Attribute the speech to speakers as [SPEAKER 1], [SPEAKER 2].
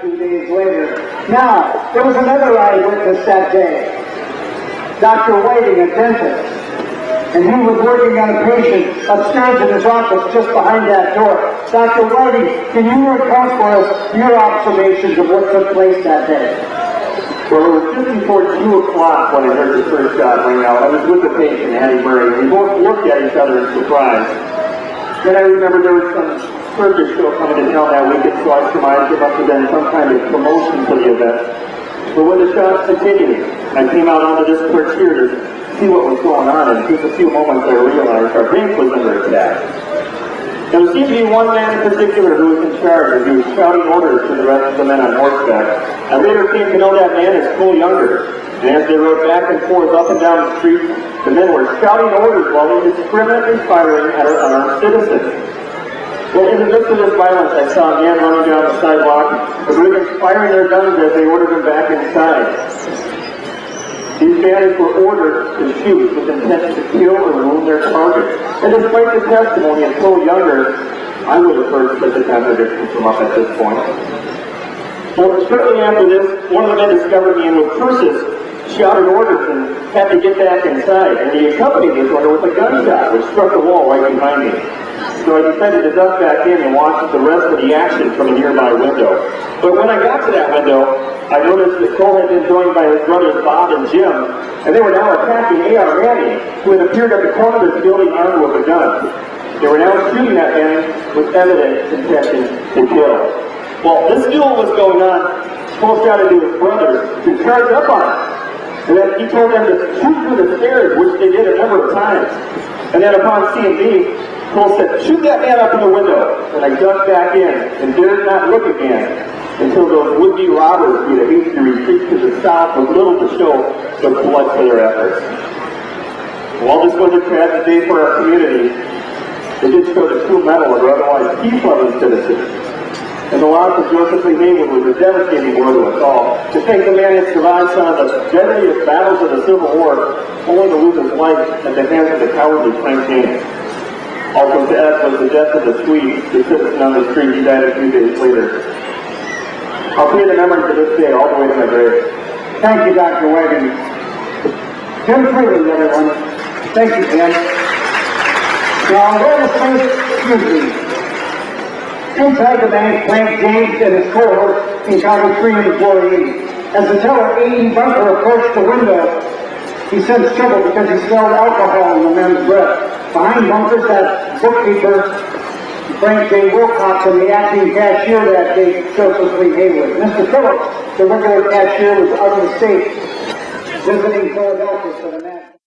[SPEAKER 1] 2 days later. Now, there was another eyewitness that day, Dr. Whiting, a dentist, and he was working on a patient upstairs in his office just behind that door. Dr. Whiting, can you recount for us your observations of what took place that day?
[SPEAKER 2] Well, it was just before 2 o'clock when I heard the first shot ring out. I was with the patient, Addie Murray, and we both looked at each other in surprise. Then I remember there was some circus show coming to town that weekend, so I surmised it must have been some kind of promotion for the event. But when the shots continued, I came out onto this perch here to see what was going on, and in just a few moments I realized our bank was under attack. There seemed to be one man in particular who was in charge, and he was shouting orders to the rest of the men on horseback. I later came to know that man as Cole Younger, and as they rode back and forth up and down the street, the men were shouting orders while indiscriminately firing at our unarmed citizens. Well, in the midst of this violence, I saw a man running down the sidewalk, the brigands firing their guns as they ordered him back inside. These bandits were ordered to shoot with intent to kill or wound their target. And despite the testimony of Cole Younger, I would have heard such a contradiction come up at this point. Well, shortly after this, one of the men discovered me and with curses shouted orders and had to get back inside. And he accompanied this order with a gunshot, which struck the wall right behind me. So I decided to duck back in and watch the rest of the action from a nearby window. But when I got to that window, I noticed that Cole had been joined by his brothers Bob and Jim, and they were now attacking A.R. Manning, who had appeared at the corner of this building armed with a gun. They were now shooting at Manning with evident intention to kill. While this duel was going on, Cole shouted to his brothers to charge up on him. And then he told them to shoot through the stairs, which they did a number of times. And then upon seeing me, Cole said, "Shoot that man up in the window." And I ducked back in and dared not look again until those would-be robbers made a hasty retreat to the south with little to show but blood for their efforts. While this was a tragic day for our community, it did show the true mettle of our otherwise peace-loving citizens. And the loss of Joseph Lee Haywood was a devastating blow to us all. To think the man had survived some of the deadliest battles of the Civil War, only to lose his life at the hands of the cowardly Frank James. Also to add was the death of the Swede, the citizen on the street. He died a few days later. I'll pay the memory to this day all the way to my grave.
[SPEAKER 1] Thank you, Dr. Whiting. Jim Freeland, everyone. Thank you, Jim. Now, where the place should be. Inside the bank, Frank James and his cohort encountered 3 employees. As the teller, Aiden Bunker, approached the window, he sensed trouble because he smelled alcohol in the men's breath. Behind Bunker sat bookkeeper Frank J. Wilcox and the acting cashier that day, Joseph Lee Haywood. Mr. Phillips, the regular cashier, was out of the state, visiting Philadelphia for the match.